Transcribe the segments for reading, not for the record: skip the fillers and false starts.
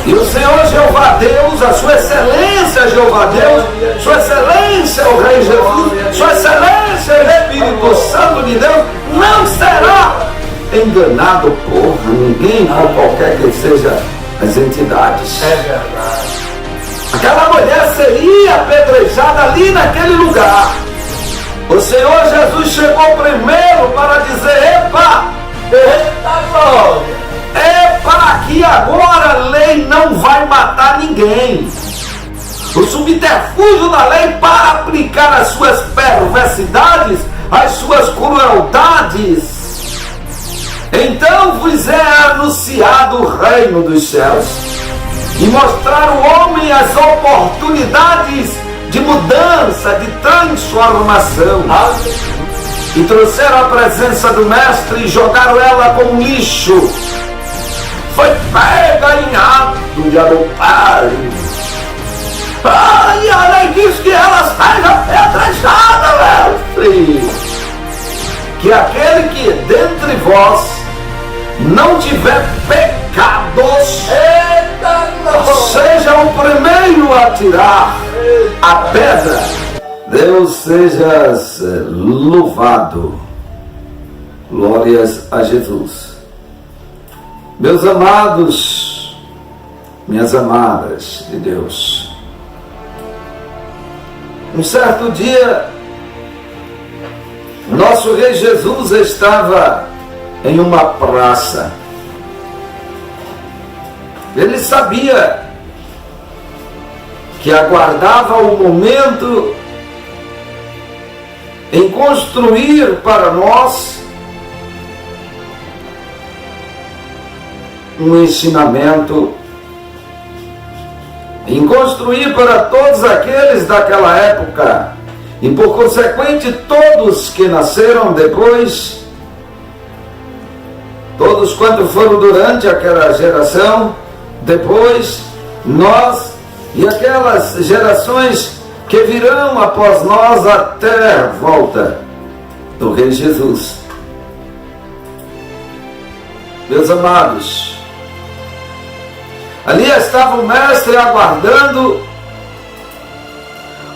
E o Senhor Jeová Deus, a sua excelência Jeová Deus, sua excelência o Rei Jesus, sua excelência o Espírito Santo de Deus, não será enganado por ninguém, por qualquer que seja as entidades. É verdade. Aquela mulher seria apedrejada ali naquele lugar. O Senhor Jesus chegou primeiro para dizer: epa, Eita glória! epa, que agora a lei não vai matar ninguém. O subterfúgio da lei para aplicar as suas perversidades, as suas crueldades. Então vos é anunciado o reino dos céus, e mostrar ao homem as oportunidades de mudança, de transformação. E trouxeram a presença do mestre e jogaram ela como lixo. Foi pega em ato de adultério. E a lei diz que ela seja apedrejada, mestre. Que aquele que dentre vós não tiver pecados, seja o primeiro a tirar a pedra. Deus sejas louvado. Glórias a Jesus. Meus amados, minhas amadas de Deus, um certo dia, nosso Rei Jesus estava em uma praça. Ele sabia que aguardava o momento em construir para nós um ensinamento, em construir para todos aqueles daquela época, e por consequente todos que nasceram depois, todos quanto foram durante aquela geração, depois nós e aquelas gerações que virão após nós até a volta do Rei Jesus. Meus amados, ali estava o mestre aguardando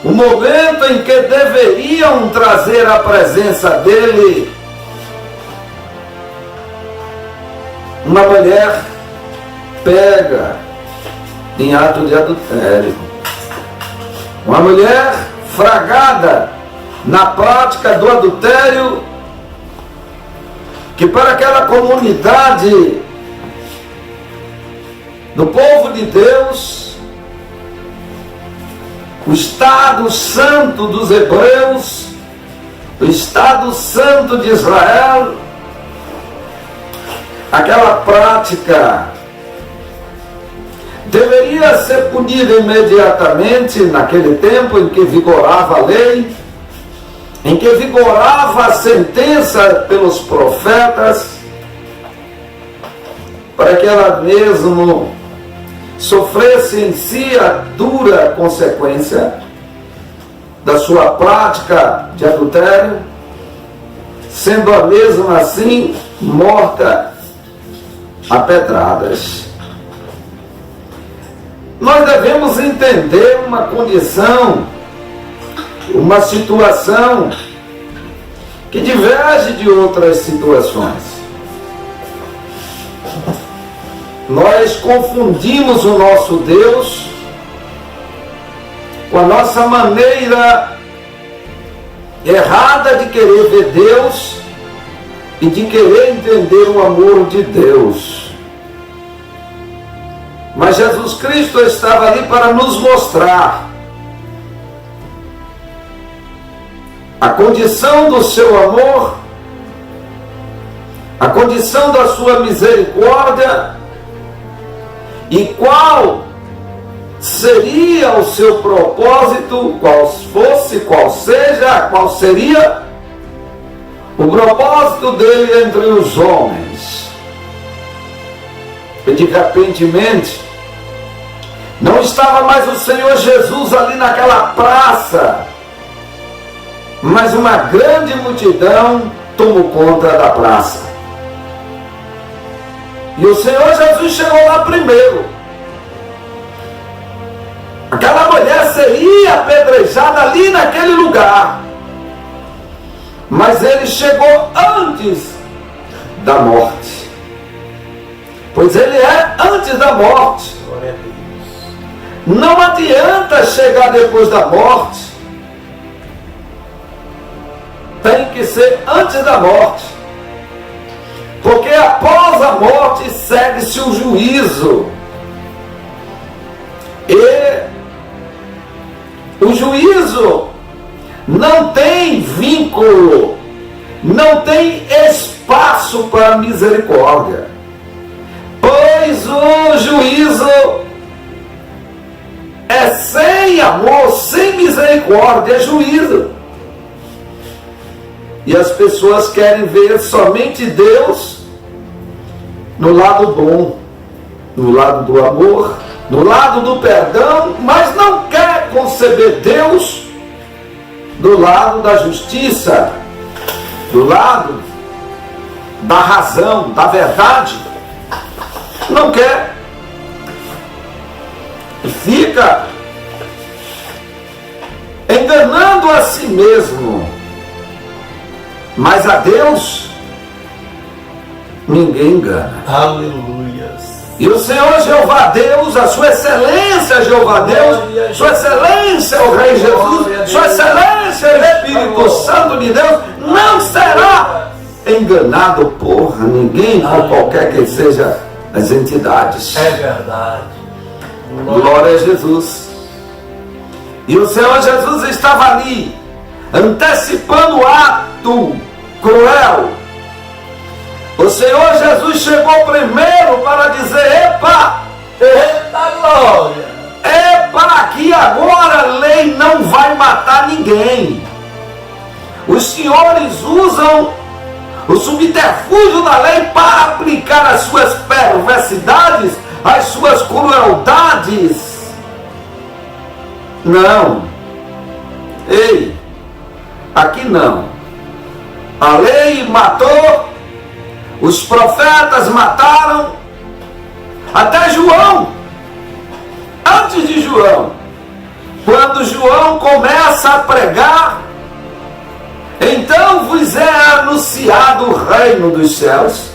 o momento em que deveriam trazer a presença dele uma mulher pega em ato de adultério, uma mulher fragada na prática do adultério, que para aquela comunidade do povo de Deus, o Estado Santo dos Hebreus, o Estado Santo de Israel, aquela prática deveria ser punida imediatamente naquele tempo em que vigorava a lei, em que vigorava a sentença pelos profetas, para que ela mesmo sofresse em si a dura consequência da sua prática de adultério, sendo a mesma assim morta a pedradas. Nós devemos entender uma condição, uma situação que diverge de outras situações. Nós confundimos o nosso Deus com a nossa maneira errada de querer ver Deus e de querer entender o amor de Deus. Mas Jesus Cristo estava ali para nos mostrar a condição do seu amor, a condição da sua misericórdia e qual seria o seu propósito, qual seria o propósito dele entre os homens. E de repentemente não estava mais o Senhor Jesus ali naquela praça, mas uma grande multidão tomou conta da praça. E o Senhor Jesus chegou lá primeiro. Aquela mulher seria apedrejada ali naquele lugar. Mas ele chegou antes da morte. Pois ele é antes da morte. Glória a Deus. Não adianta chegar depois da morte. Tem que ser antes da morte. Porque após a morte segue-se o juízo. E o juízo não tem vínculo, não tem espaço para misericórdia. Pois o juízo é sem amor, sem misericórdia, é juízo. E as pessoas querem ver somente Deus no lado bom, no lado do amor, no lado do perdão, mas não quer conceber Deus do lado da justiça, do lado da razão, da verdade. Não quer. E fica enganando a si mesmo. Mas a Deus ninguém engana. Aleluia. E o Senhor Jeová Deus, a sua excelência Jeová Deus, sua excelência o Rei Jesus, sua excelência o Espírito Santo de Deus, não será enganado por ninguém, por qualquer que seja as entidades. É verdade. Glória a Jesus. E o Senhor Jesus estava ali, antecipando o ato cruel. O Senhor Jesus chegou primeiro para dizer: epa, Eita glória! epa, que agora a lei não vai matar ninguém. Os senhores usam o subterfúgio da lei para aplicar as suas perversidades, as suas crueldades. Não. Ei, aqui não. A lei matou, os profetas mataram, até João. Antes de João, quando João começa a pregar, então vos é anunciado o reino dos céus.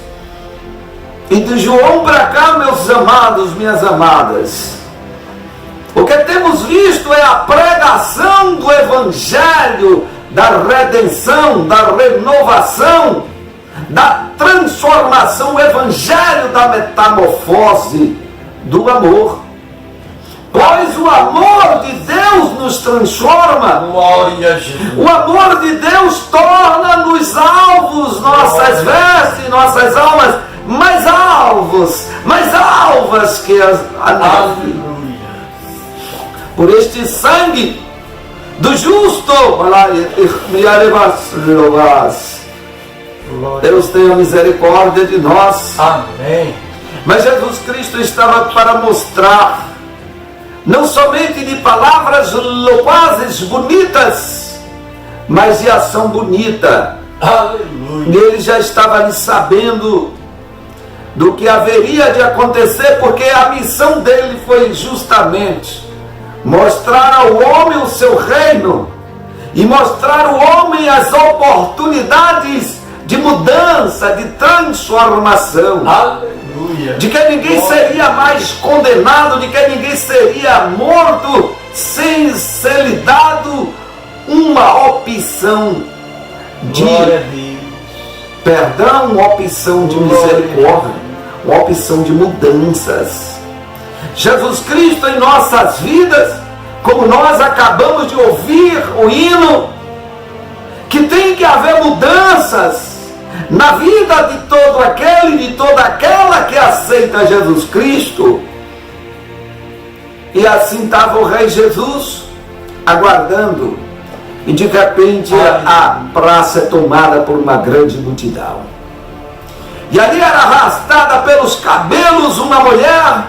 E de João para cá, meus amados, minhas amadas, o que temos visto é a pregação do evangelho, da redenção, da renovação, da transformação, o evangelho da metamorfose do amor. Pois o amor de Deus nos transforma. Glória a Jesus. O amor de Deus torna-nos alvos, nossas vestes, nossas almas, mais alvas que a neve. Por este sangue do justo, Deus tenha misericórdia de nós. Amém. Mas Jesus Cristo estava para mostrar, não somente de palavras loquazes, bonitas, mas de ação bonita. Aleluia. E ele já estava ali sabendo do que haveria de acontecer, porque a missão dele foi justamente mostrar ao homem o seu reino e mostrar ao homem as oportunidades de mudança, de transformação. Aleluia. De que ninguém seria mais condenado, de que ninguém seria morto sem ser lhe dado uma opção de Glória a Deus. perdão, uma opção de misericórdia, uma opção de mudanças. Jesus Cristo em nossas vidas, como nós acabamos de ouvir o hino, que tem que haver mudanças na vida de todo aquele e de toda aquela que aceita Jesus Cristo. E assim estava o Rei Jesus aguardando, e de repente a praça é tomada por uma grande multidão, e ali era arrastada pelos cabelos uma mulher,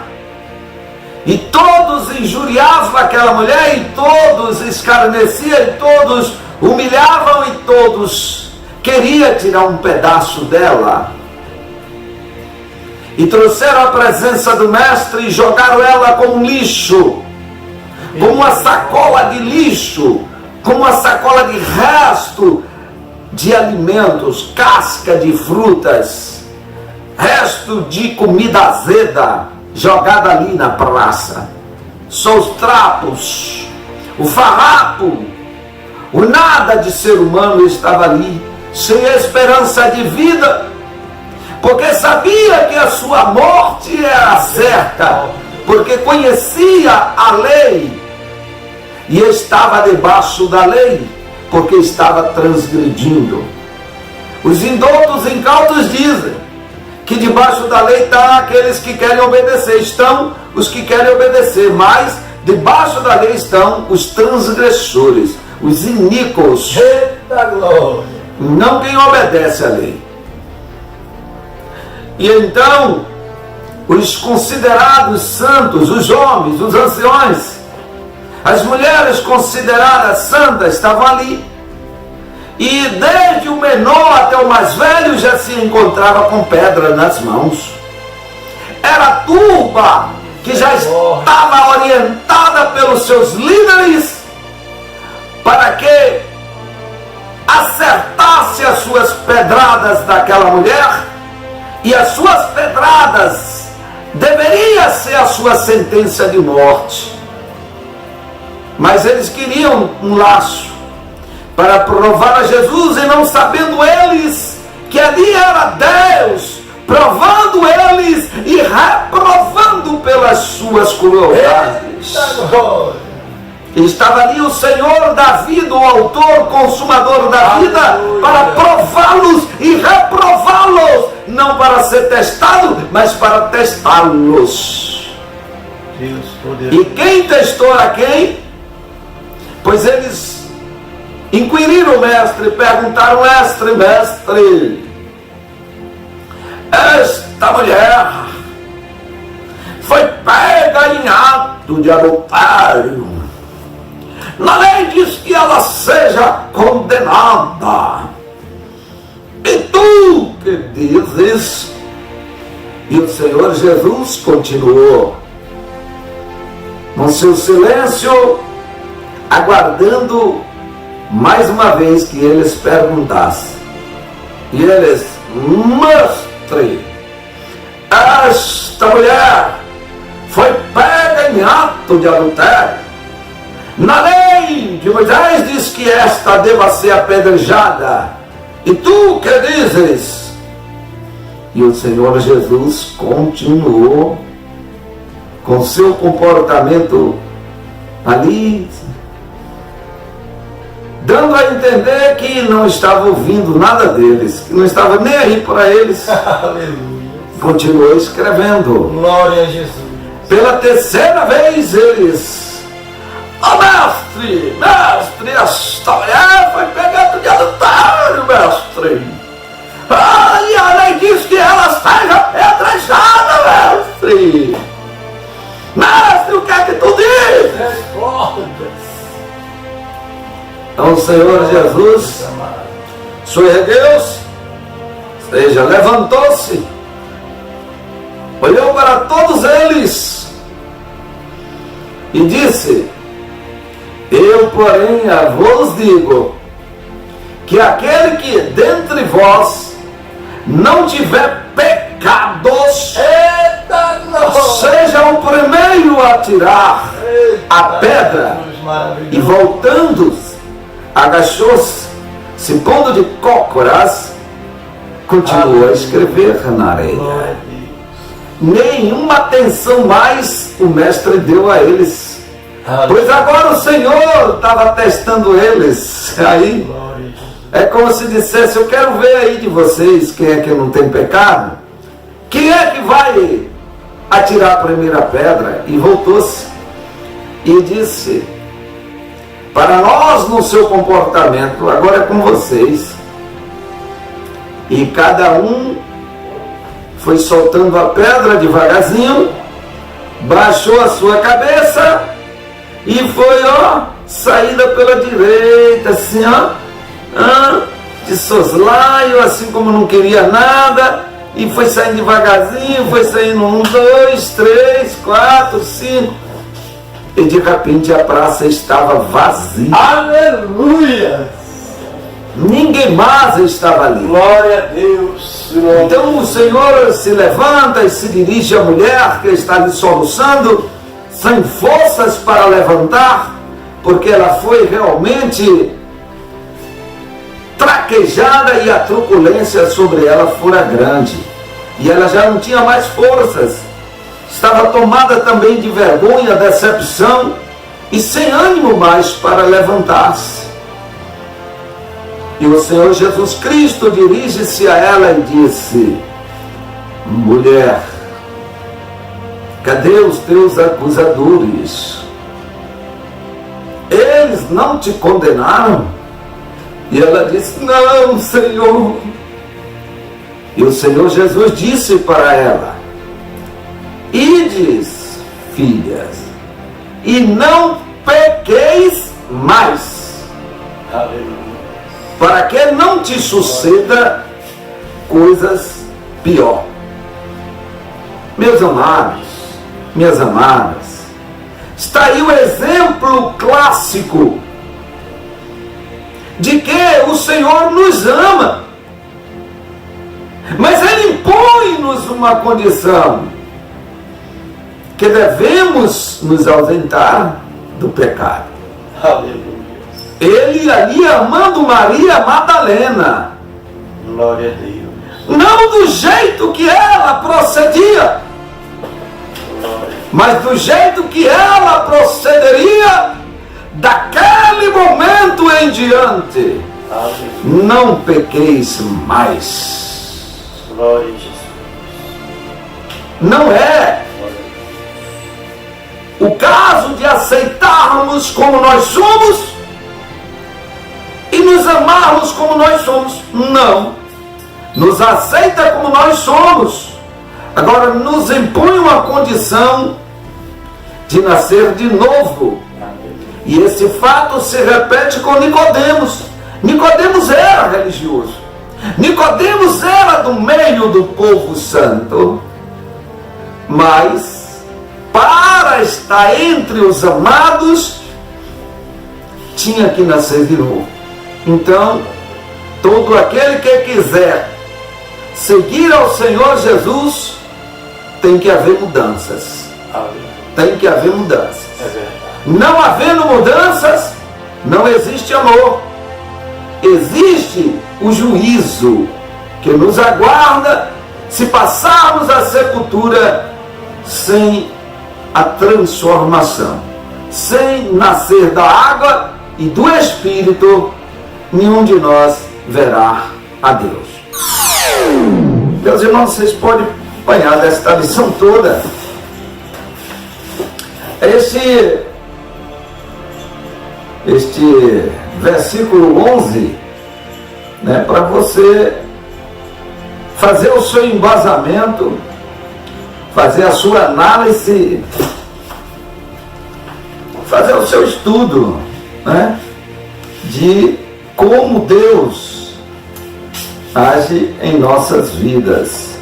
e todos injuriavam aquela mulher, e todos escarneciam, e todos humilhavam, e todos queriam tirar um pedaço dela. E trouxeram a presença do mestre e jogaram ela como um lixo. como uma sacola de lixo, como uma sacola de resto de alimentos, casca de frutas, resto de comida azeda jogada ali na praça. Só os trapos, o farrapo, o nada de ser humano estava ali, sem esperança de vida, porque sabia que a sua morte era certa, porque conhecia a lei e estava debaixo da lei, porque estava transgredindo. Os indoutos incautos dizem que debaixo da lei estão aqueles que querem obedecer, estão os que querem obedecer, mas debaixo da lei estão os transgressores, os iníquos, Eita glória! não quem obedece à lei. E então, os considerados santos, os homens, os anciões, as mulheres consideradas santas estavam ali. E desde o menor até o mais velho já se encontrava com pedra nas mãos. Era a turba que já estava orientada pelos seus líderes para que acertasse as suas pedradas daquela mulher, e as suas pedradas deveria ser a sua sentença de morte. Mas eles queriam um laço para provar a Jesus, e não sabendo eles que ali era Deus, provando eles e reprovando pelas suas crueldades. Estava ali o Senhor da vida, o autor, consumador da vida, para prová-los e reprová-los, não para ser testado, mas para testá-los. E quem testou a quem? Pois eles inquiriram o mestre, perguntaram: mestre, esta mulher foi pega em ato de adultério. Na lei diz que ela seja condenada. E tu que dizes? E o Senhor Jesus continuou no seu silêncio, aguardando mais uma vez que eles perguntassem. E eles: mestre, esta mulher foi pega em ato de adultério. Na lei de Moisés diz que esta deva ser apedrejada. E tu que dizes? E o Senhor Jesus continuou com seu comportamento ali, dando a entender que não estava ouvindo nada deles, que não estava nem aí para eles. Aleluia! Continuou escrevendo. Glória a Jesus! Pela terceira vez eles: mestre, esta mulher foi pegada de adultério, mestre. E a lei diz que ela seja apedrejada, mestre. Mestre, o que é que tu dizes? Então o Senhor Jesus soergueu-se, ou seja, levantou-se, olhou para todos eles e disse: eu, porém, vos digo que aquele que dentre vós não tiver pecados, seja o primeiro a tirar a pedra. E voltando-se, agachou-se, se pondo de cócoras, continuou a escrever na areia. Nenhuma atenção mais o mestre deu a eles, pois agora o Senhor estava testando eles. Aí é como se dissesse: eu quero ver aí de vocês quem é que não tem pecado, quem é que vai atirar a primeira pedra. E voltou-se e disse para nós no seu comportamento: agora é com vocês. E cada um foi soltando a pedra devagarzinho, baixou a sua cabeça e foi, saída pela direita, assim, de soslaio, assim como não queria nada, e foi saindo devagarzinho, foi saindo 1, 2, 3, 4, 5. e de repente a praça estava vazia. Aleluia! Ninguém mais estava ali. Glória a Deus! Glória. Então o Senhor se levanta e se dirige à mulher que está ali soluçando, sem forças para levantar, porque ela foi realmente traquejada e a truculência sobre ela fora grande. E ela já não tinha mais forças. Estava tomada também de vergonha, decepção e sem ânimo mais para levantar-se. E o Senhor Jesus Cristo dirige-se a ela e disse: mulher, cadê os teus acusadores? Eles não te condenaram? E ela disse: não, Senhor. E o Senhor Jesus disse para ela: ides, filhas, e não pequeis mais. Aleluia. Para que não te suceda coisas pior. Meus amados, minhas amadas, está aí o exemplo clássico de que o Senhor nos ama, mas Ele impõe-nos uma condição, que devemos nos ausentar do pecado. Aleluia. Ele ali amando Maria Madalena, Glória a Deus. não do jeito que ela procedia, mas do jeito que ela procederia daquele momento em diante. Aleluia. Não pequeis mais. Glória a Jesus. Não é o caso de aceitarmos como nós somos e nos amarmos como nós somos. Não. Nos aceita como nós somos. Agora nos impõe uma condição de nascer de novo. E esse fato se repete com Nicodemos. Nicodemos era religioso. Nicodemos era do meio do povo santo. Mas para estar entre os amados, tinha que nascer de novo. Então, todo aquele que quiser seguir ao Senhor Jesus, tem que haver mudanças. Aleluia. Tem que haver mudanças. É verdade. Não havendo mudanças, não existe amor. Existe o juízo que nos aguarda se passarmos a sepultura sem a transformação, sem nascer da água e do Espírito. Nenhum de nós verá a Deus. Meus irmãos, vocês podem acompanhar desta lição toda este versículo 11, né, para você fazer o seu embasamento, fazer a sua análise, fazer o seu estudo, né, de como Deus age em nossas vidas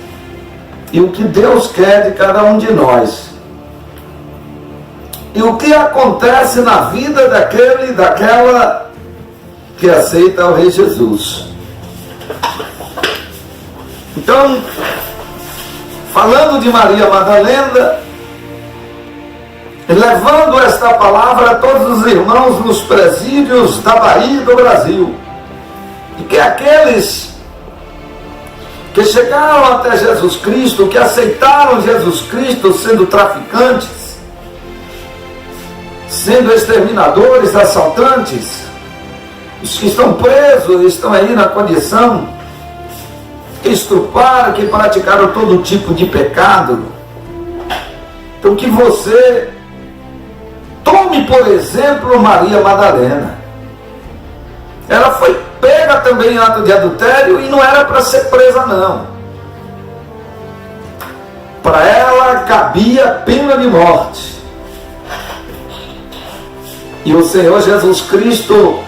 e o que Deus quer de cada um de nós e o que acontece na vida daquele e daquela que aceita o Rei Jesus. Então, falando de Maria Madalena, levando esta palavra a todos os irmãos nos presídios da Bahia e do Brasil, e que aqueles que chegaram até Jesus Cristo, que aceitaram Jesus Cristo sendo traficantes, sendo exterminadores, assaltantes, os que estão presos, estão aí na condição, que estupraram, que praticaram todo tipo de pecado. Então que você tome, por exemplo, Maria Madalena. Ela foi pega também em ato de adultério e não era para ser presa, não. Para ela cabia pena de morte. E o Senhor Jesus Cristo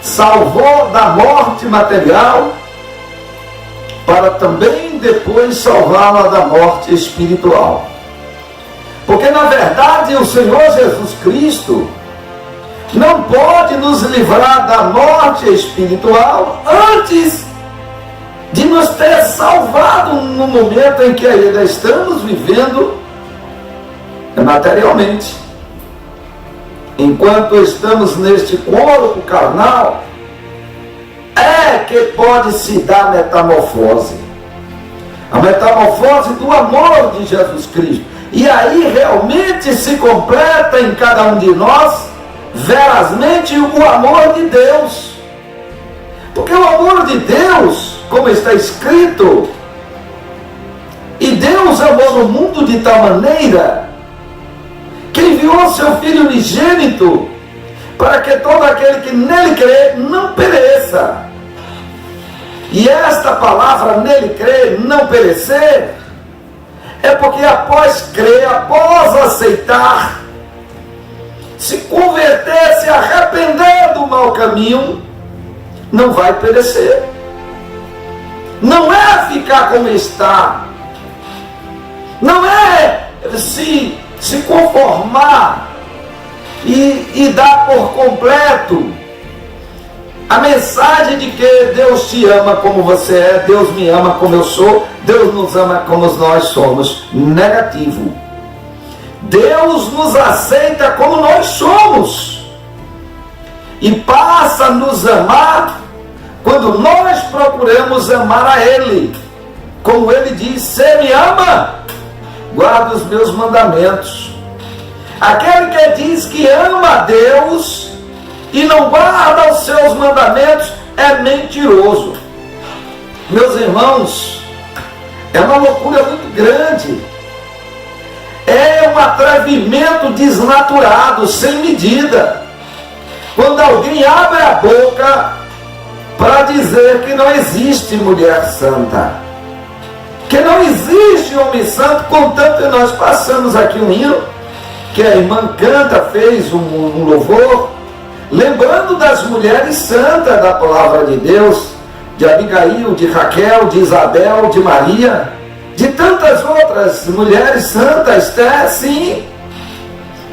salvou da morte material para também depois salvá-la da morte espiritual. Porque na verdade o Senhor Jesus Cristo não pode nos livrar da morte espiritual antes de nos ter salvado no momento em que ainda estamos vivendo materialmente. Enquanto estamos neste corpo carnal, é que pode se dar a metamorfose. A metamorfose do amor de Jesus Cristo. E aí realmente se completa em cada um de nós, verazmente, o amor de Deus. Porque o amor de Deus, como está escrito, e Deus amou no mundo de tal maneira que enviou seu Filho unigênito, para que todo aquele que nele crê não pereça. E esta palavra, nele crer, não perecer, é porque após crer, após aceitar, se converter, se arrepender do mau caminho, não vai perecer. Não é ficar como está, não é se conformar e dar por completo a mensagem de que Deus te ama como você é, Deus me ama como eu sou, Deus nos ama como nós somos. Negativo. Deus nos aceita como nós somos e passa a nos amar quando nós procuramos amar a Ele. Como Ele diz: "Se me ama, guarda os meus mandamentos." Aquele que diz que ama a Deus e não guarda os seus mandamentos é mentiroso. Meus irmãos, é uma loucura muito grande. É um atrevimento desnaturado, sem medida, quando alguém abre a boca para dizer que não existe mulher santa, que não existe homem santo. Contanto que nós passamos aqui um hino que a irmã canta, fez um louvor, lembrando das mulheres santas da palavra de Deus, de Abigail, de Raquel, de Isabel, de Maria, de tantas outras mulheres santas, Esther, sim.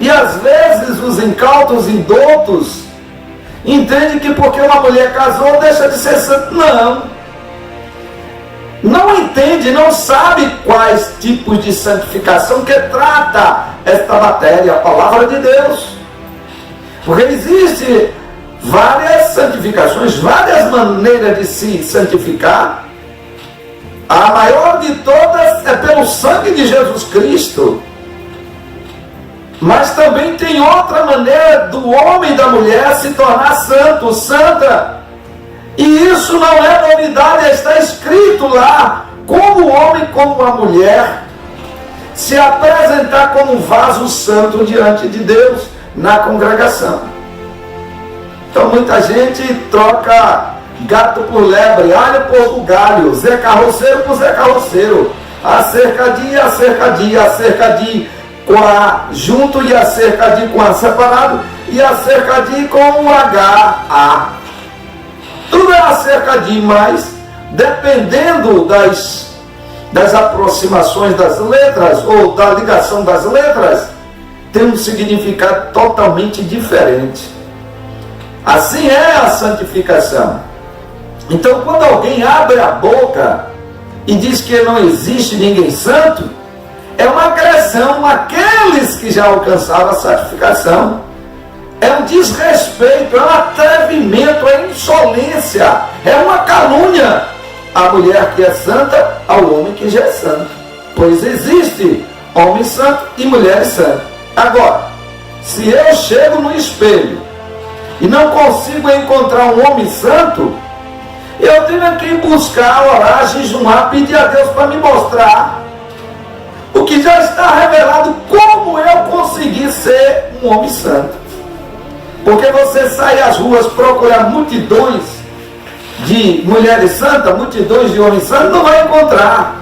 E às vezes os incautos, indoutos, entendem que porque uma mulher casou, deixa de ser santa. Não entende, não sabe quais tipos de santificação que trata esta matéria, a palavra de Deus. Porque existe várias santificações, várias maneiras de se santificar. A maior de todas é pelo sangue de Jesus Cristo. Mas também tem outra maneira do homem e da mulher se tornar santo, santa. E isso não é novidade, está escrito lá, como o homem, como a mulher, se apresentar como um vaso santo diante de Deus na congregação. Então muita gente troca gato por lebre, alho por galho, Zé Carroceiro por Zé Carroceiro, acerca de com a junto e acerca de com a separado, e acerca de com o H-A. Tudo é acerca de, mas dependendo das aproximações das letras ou da ligação das letras, tem um significado totalmente diferente. Assim é a santificação. Então, quando alguém abre a boca e diz que não existe ninguém santo, é uma agressão àqueles que já alcançaram a santificação. É um desrespeito, é um atrevimento, é insolência, é uma calúnia à mulher que é santa, ao homem que já é santo. Pois existe homem santo e mulher santa. Agora, se eu chego no espelho e não consigo encontrar um homem santo, eu tenho que buscar, orar, jejuar, pedir a Deus para me mostrar o que já está revelado, como eu consegui ser um homem santo. Porque você sai às ruas procurar multidões de mulheres santas, multidões de homens santos, não vai encontrar.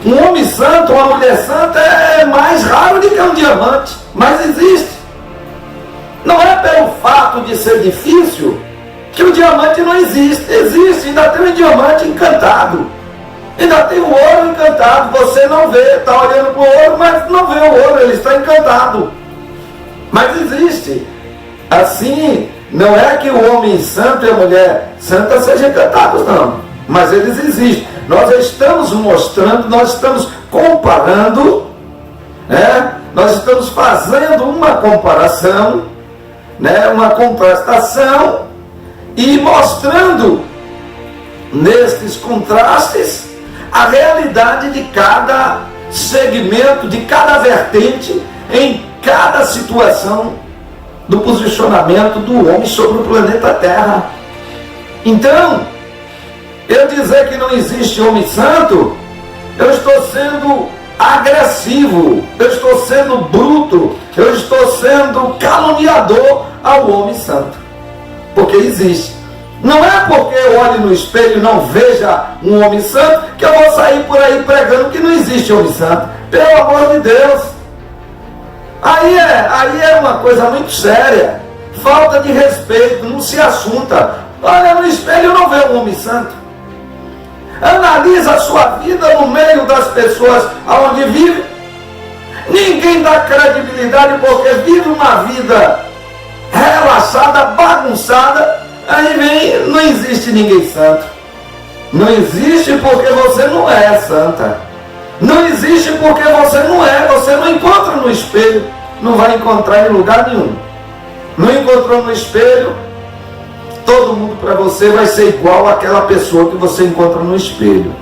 Um homem santo, uma mulher santa é mais raro do que um diamante, mas existe. Não é pelo fato de ser difícil que o diamante não existe. Existe, ainda tem um diamante encantado. Ainda tem o ouro encantado, você não vê, está olhando para o ouro, mas não vê o ouro, ele está encantado. Mas existe. Assim, não é que o homem santo e a mulher santa sejam encantados, não. Mas eles existem. Nós estamos mostrando, nós estamos comparando, né? Nós estamos fazendo uma comparação, né? Uma contrastação e mostrando nestes contrastes a realidade de cada segmento, de cada vertente, em cada situação do posicionamento do homem sobre o planeta Terra. Então, eu dizer que não existe homem santo, eu estou sendo agressivo, eu estou sendo bruto, eu estou sendo caluniador ao homem santo, porque existe. Não é porque eu olhe no espelho e não veja um homem santo que eu vou sair por aí pregando que não existe homem santo. Pelo amor de Deus. Aí é uma coisa muito séria. Falta de respeito, não se assunta. Olha no espelho e não vê um homem santo. Analisa a sua vida no meio das pessoas aonde vive. Ninguém dá credibilidade porque vive uma vida relaxada, bagunçada. Aí vem, não existe ninguém santo. Não existe porque você não é santa. Não existe porque você não encontra no espelho. Não vai encontrar em lugar nenhum. Não encontrou no espelho, todo mundo para você vai ser igual àquela pessoa que você encontra no espelho.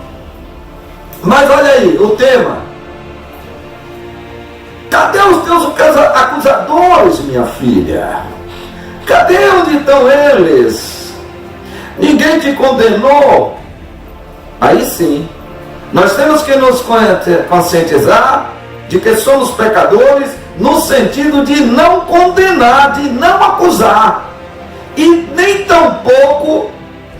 Mas olha aí, o tema. Cadê os teus acusadores, minha filha? Cadê onde estão eles? Ninguém te condenou? Aí sim, nós temos que nos conscientizar de que somos pecadores no sentido de não condenar, de não acusar e nem tampouco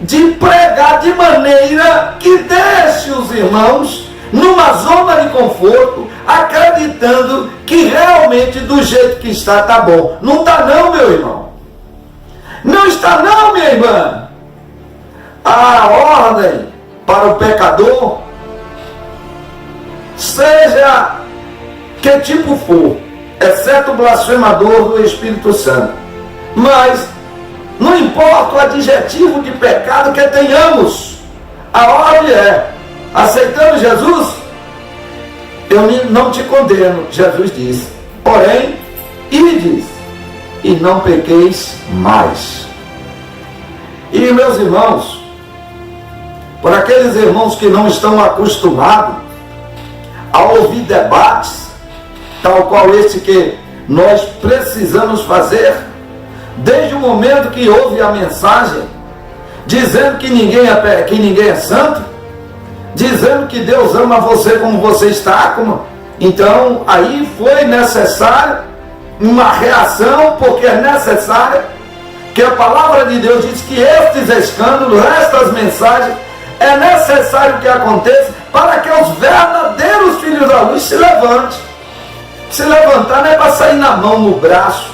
de pregar de maneira que deixe os irmãos numa zona de conforto, acreditando que realmente do jeito que está bom. Não está não, meu irmão. Não está não, minha irmã. A ordem para o pecador, seja que tipo for, exceto o blasfemador do Espírito Santo. Mas não importa o adjetivo de pecado que tenhamos, a ordem é: aceitando Jesus, eu não te condeno, Jesus disse, porém, ides e não pequeis mais. E meus irmãos, por aqueles irmãos que não estão acostumados a ouvir debates, tal qual esse que nós precisamos fazer, desde o momento que ouve a mensagem, dizendo que ninguém é santo, dizendo que Deus ama você como você está, então aí foi necessário uma reação, porque é necessário que a palavra de Deus diz que estes escândalos, estas mensagens, é necessário que aconteça para que os verdadeiros filhos da luz se levantem. Se levantar não é para sair na mão, no braço,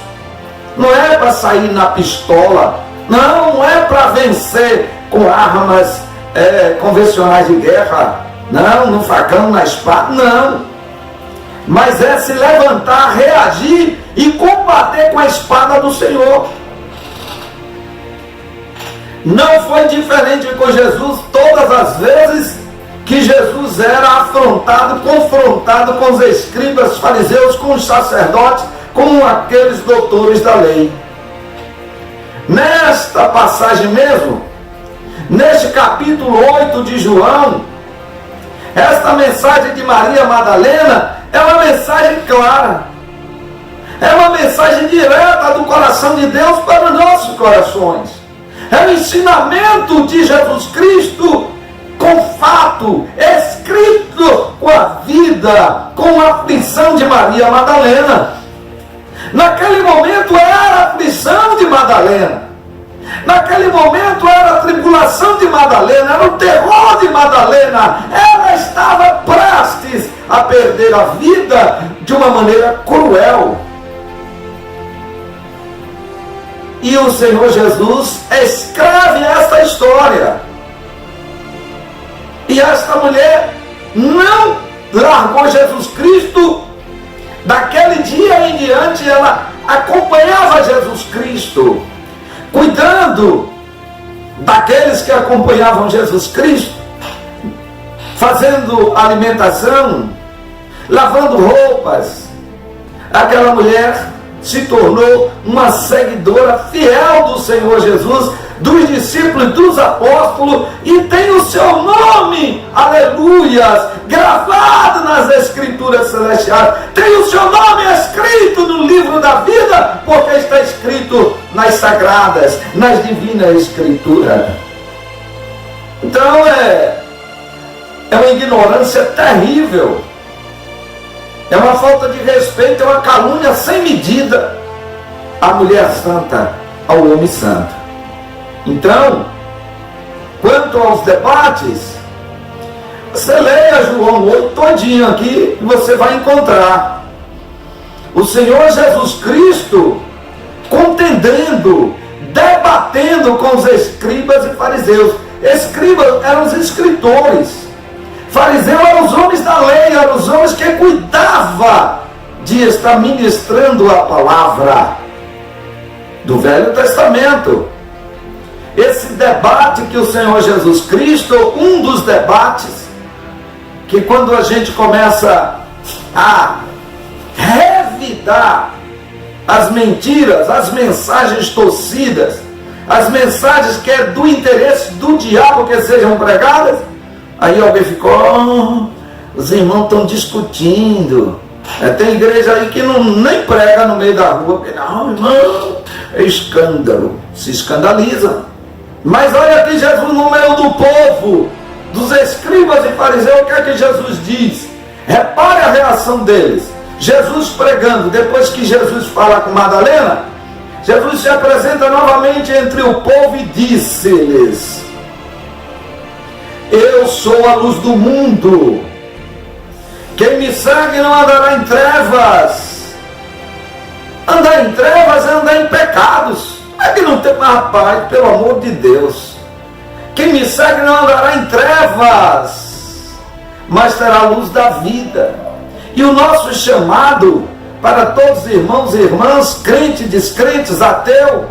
não é para sair na pistola, não é para vencer com armas convencionais de guerra, não, no facão, na espada, não. Mas é se levantar, reagir e combater com a espada do Senhor. Não foi diferente com Jesus todas as vezes que Jesus era afrontado, confrontado com os escribas, fariseus, com os sacerdotes, com aqueles doutores da lei. Nesta passagem mesmo, neste capítulo 8 de João, esta mensagem de Maria Madalena é uma mensagem clara, é uma mensagem direta do coração de Deus para os nossos corações. É o ensinamento de Jesus Cristo com fato, escrito com a vida, com a aflição de Maria Madalena. Naquele momento era a aflição de Madalena. Naquele momento era a tribulação de Madalena, era o terror de Madalena. Ela estava prestes a perder a vida de uma maneira cruel. E o Senhor Jesus escreve esta história. E esta mulher não largou Jesus Cristo. Daquele dia em diante ela acompanhava Jesus Cristo, cuidando daqueles que acompanhavam Jesus Cristo, fazendo alimentação, lavando roupas. Aquela mulher se tornou uma seguidora fiel do Senhor Jesus, dos discípulos e dos apóstolos, e tem o seu nome, aleluias, gravado nas Escrituras Celestiais, tem o seu nome escrito no livro da vida, porque está escrito nas sagradas, nas divinas Escrituras. Então é uma ignorância terrível, é uma falta de respeito, é uma calúnia sem medida à mulher santa, ao homem santo. Então, quanto aos debates, você leia João 8 todinho aqui e você vai encontrar o Senhor Jesus Cristo contendendo, debatendo com os escribas e fariseus. Escribas eram os escritores, fariseus eram os homens da lei, eram os homens que cuidavam de estar ministrando a palavra do Velho Testamento. Esse debate que o Senhor Jesus Cristo, um dos debates, que quando a gente começa a revidar as mentiras, as mensagens torcidas, as mensagens que é do interesse do diabo que sejam pregadas, aí alguém ficou, os irmãos estão discutindo. Tem igreja aí que nem prega no meio da rua, porque não, irmão, é escândalo, se escandaliza. Mas olha aqui Jesus no meio do povo, dos escribas e fariseus, o que é que Jesus diz? Repare a reação deles. Jesus pregando, depois que Jesus fala com Madalena, Jesus se apresenta novamente entre o povo e disse-lhes: eu sou a luz do mundo, quem me segue não andará em trevas. Andar em trevas é andar em pecados. É que não tem mais paz, pelo amor de Deus. Quem me segue não andará em trevas, mas terá a luz da vida. E o nosso chamado para todos os irmãos e irmãs, crentes, descrentes, ateu,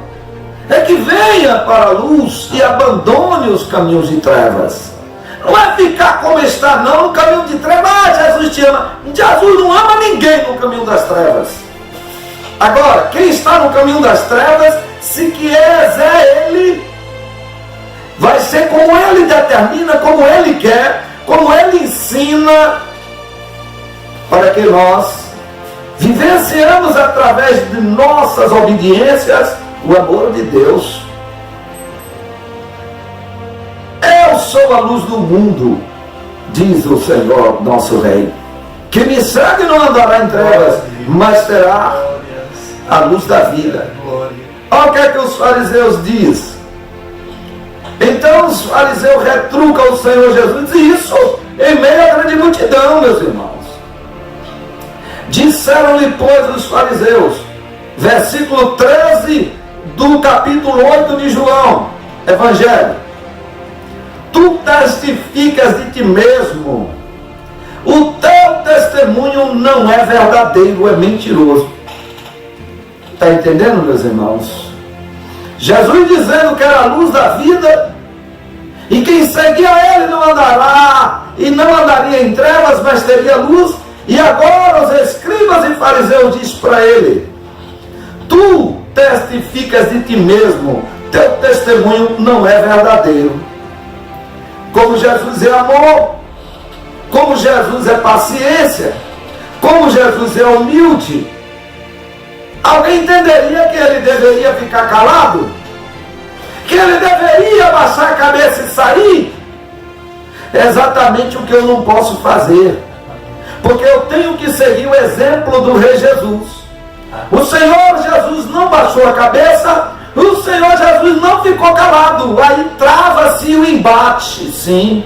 é que venha para a luz e abandone os caminhos de trevas. Não é ficar como está não, no caminho de trevas. Jesus te ama. Jesus não ama ninguém no caminho das trevas. Agora, quem está no caminho das trevas, se quiser ele, vai ser como ele determina, como ele quer, como ele ensina, para que nós vivenciamos através de nossas obediências o amor de Deus. Eu sou a luz do mundo, diz o Senhor nosso Rei. Quem me segue não andará em trevas, mas terá a luz da vida. Olha o que é que os fariseus dizem. Então os fariseus retrucam o Senhor Jesus, e isso em meio à grande multidão, meus irmãos. Disseram-lhe, pois, os fariseus, versículo 13 do capítulo 8 de João, Evangelho: tu testificas de ti mesmo, o teu testemunho não é verdadeiro, é mentiroso. Está entendendo, meus irmãos? Jesus dizendo que era a luz da vida, e quem seguia ele não andará, e não andaria em trevas, mas teria luz. E agora os escribas e fariseus dizem para ele: tu testificas de ti mesmo, teu testemunho não é verdadeiro. Como Jesus é amor, como Jesus é paciência, como Jesus é humilde, alguém entenderia que ele deveria ficar calado? Que ele deveria baixar a cabeça e sair? É exatamente o que eu não posso fazer, porque eu tenho que seguir o exemplo do Rei Jesus. O Senhor Jesus não baixou a cabeça, o Senhor Jesus não ficou calado. Aí trava-se o embate, sim.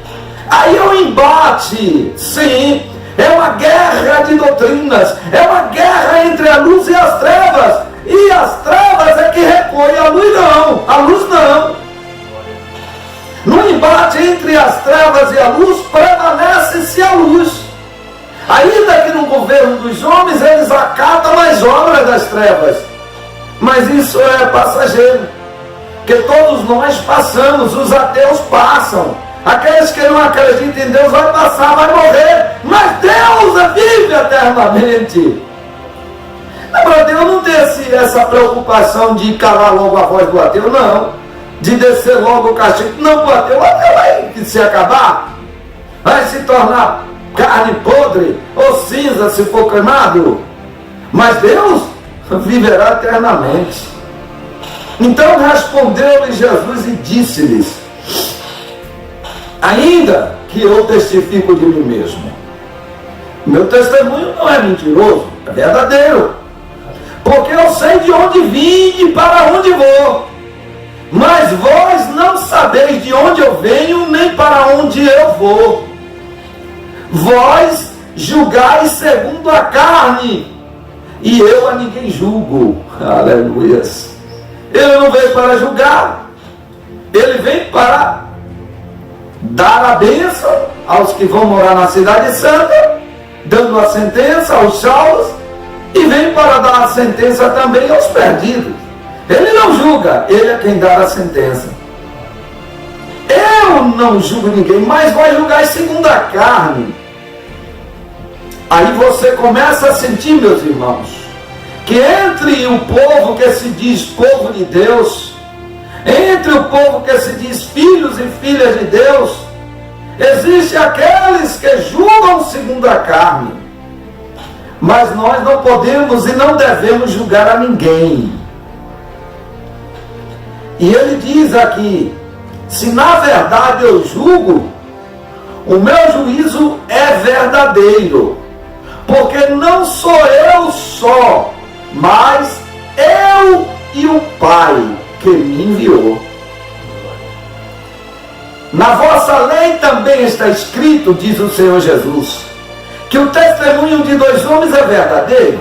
Aí é um embate, sim. É uma guerra de doutrinas, é uma guerra entre a luz e as trevas. E as trevas é que recolhem, a luz não, a luz não. No embate mas entre as trevas e a luz permanece-se a luz. Ainda que no governo dos homens eles acatam as obras das trevas, mas isso é passageiro, que todos nós passamos, os ateus passam, aqueles que não acreditam em Deus vai passar, vai morrer, mas Deus vive eternamente. Agora, Deus não tem essa preocupação de calar logo a voz do ateu, não, de descer logo o castigo, não, o ateu vai se acabar, vai se tornar carne podre ou cinza se for queimado, mas Deus viverá eternamente. Então respondeu-lhe Jesus e disse-lhes: ainda que eu testifico de mim mesmo, meu testemunho não é mentiroso, é verdadeiro, porque eu sei de onde vim e para onde vou, mas vós não sabeis de onde eu venho nem para onde eu vou. Vós julgais segundo a carne, e eu a ninguém julgo. Aleluia. Ele não veio para julgar, ele vem para dar a bênção aos que vão morar na cidade santa, dando a sentença aos salvos, e vem para dar a sentença também aos perdidos. Ele não julga, ele é quem dá a sentença. Eu não julgo ninguém, mas vai julgar segundo a carne. Aí você começa a sentir, meus irmãos, que entre o povo que se diz povo de Deus, entre o povo que se diz filhos e filhas de Deus, existem aqueles que julgam segundo a carne. Mas nós não podemos e não devemos julgar a ninguém. E ele diz aqui: se na verdade eu julgo, o meu juízo é verdadeiro, porque não sou eu só, mas eu e o Pai que me enviou. Na vossa lei também está escrito, diz o Senhor Jesus, que o testemunho de dois homens é verdadeiro.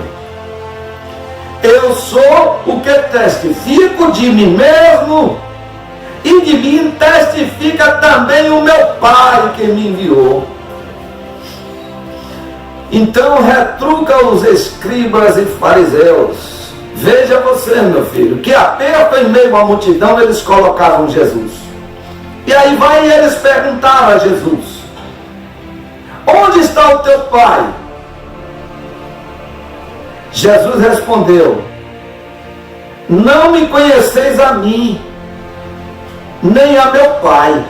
Eu sou o que testifico de mim mesmo, e de mim testifica também o meu Pai que me enviou. Então retruca os escribas e fariseus. Veja você, meu filho, que aperto em meio à multidão eles colocavam Jesus. E aí vai eles perguntaram a Jesus: onde está o teu Pai? Jesus respondeu: não me conheceis a mim, nem a meu Pai.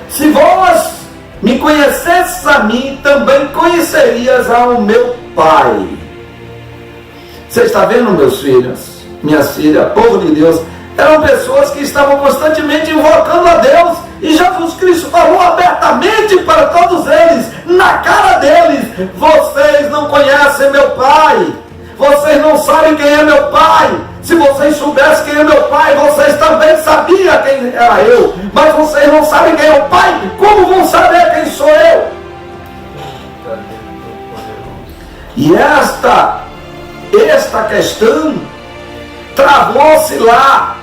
Se vós me conhecesses a mim, também conhecerias ao meu Pai. Você está vendo, meus filhos, minhas filhas, povo de Deus, eram pessoas que estavam constantemente invocando a Deus, e Jesus Cristo falou abertamente para todos eles, na cara deles: vocês não conhecem meu Pai, vocês não sabem quem é meu Pai. Se vocês soubessem quem é meu Pai, vocês também sabiam quem era eu, mas vocês não sabem quem é o Pai, como vão saber quem sou eu? E esta questão travou-se lá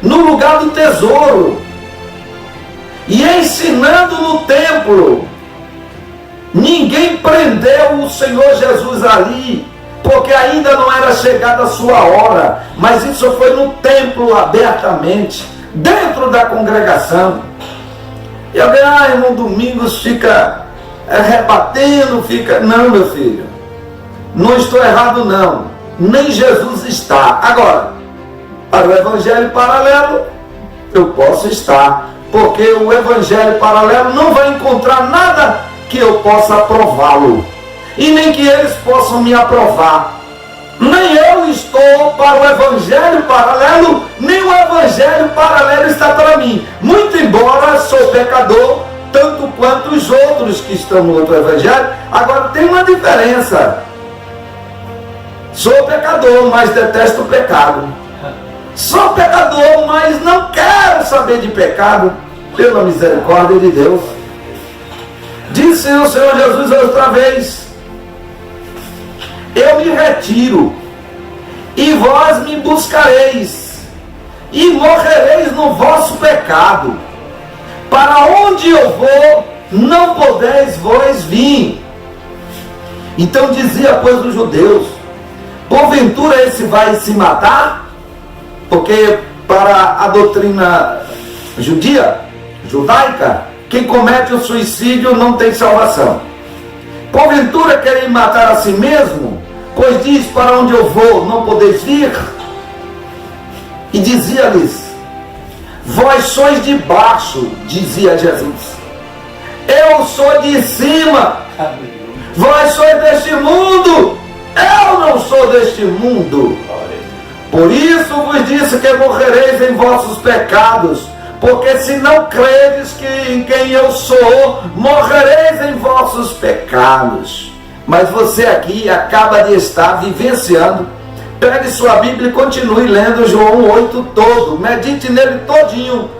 no lugar do tesouro e ensinando no templo. Ninguém prendeu o Senhor Jesus ali, porque ainda não era chegada a sua hora, mas isso foi no templo abertamente, dentro da congregação. E alguém: irmão Domingos fica rebatendo, fica... Não, meu filho, não estou errado não, nem Jesus está. Agora, para o evangelho paralelo, eu posso estar, porque o evangelho paralelo não vai encontrar nada que eu possa aprová-lo, e nem que eles possam me aprovar. Nem eu estou para o evangelho paralelo, nem o evangelho paralelo está para mim, muito embora sou pecador, tanto quanto os outros que estão no outro evangelho. Agora tem uma diferença: sou pecador, mas detesto o pecado. Sou pecador, mas não quero saber de pecado, pela misericórdia de Deus. Disse o Senhor Jesus outra vez: eu me retiro, e vós me buscareis, e morrereis no vosso pecado. para onde eu vou, não podeis vós vir. Então dizia, pois, os judeus: porventura esse vai se matar? Porque para a doutrina judaica, quem comete o suicídio não tem salvação. Porventura querem matar a si mesmo? Pois diz, para onde eu vou, não podeis vir. E dizia-lhes: vós sois de baixo, dizia Jesus. Eu sou de cima. Vós sois deste mundo. Eu não sou deste mundo. Por isso vos disse que morrereis em vossos pecados. Porque se não credes que em quem eu sou, morrereis em vossos pecados. Mas você aqui acaba de estar vivenciando. Pegue sua Bíblia e continue lendo João 8 todo. Medite nele todinho.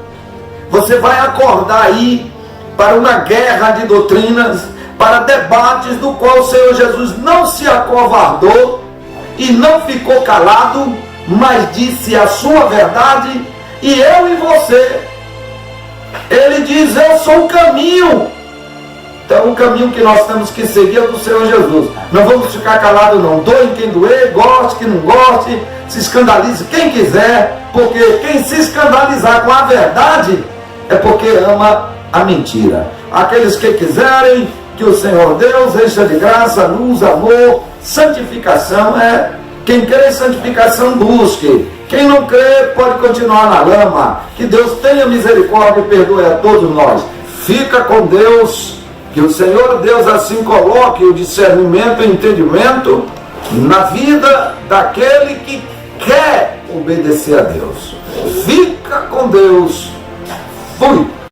Você vai acordar aí para uma guerra de doutrinas, para debates do qual o Senhor Jesus não se acovardou e não ficou calado, mas disse a sua verdade, e eu e você. Ele diz: eu sou o caminho. Então o caminho que nós temos que seguir é o do Senhor Jesus. Não vamos ficar calados não. Doe quem doer, goste quem não goste, se escandalize quem quiser, porque quem se escandalizar com a verdade é porque ama a mentira. Aqueles que quiserem que o Senhor Deus encha de graça, luz, amor, santificação, quem crê em santificação busque. Quem não crê pode continuar na lama. Que Deus tenha misericórdia e perdoe a todos nós. Fica com Deus, que o Senhor Deus assim coloque o discernimento e entendimento na vida daquele que quer obedecer a Deus. Fica com Deus. Fui.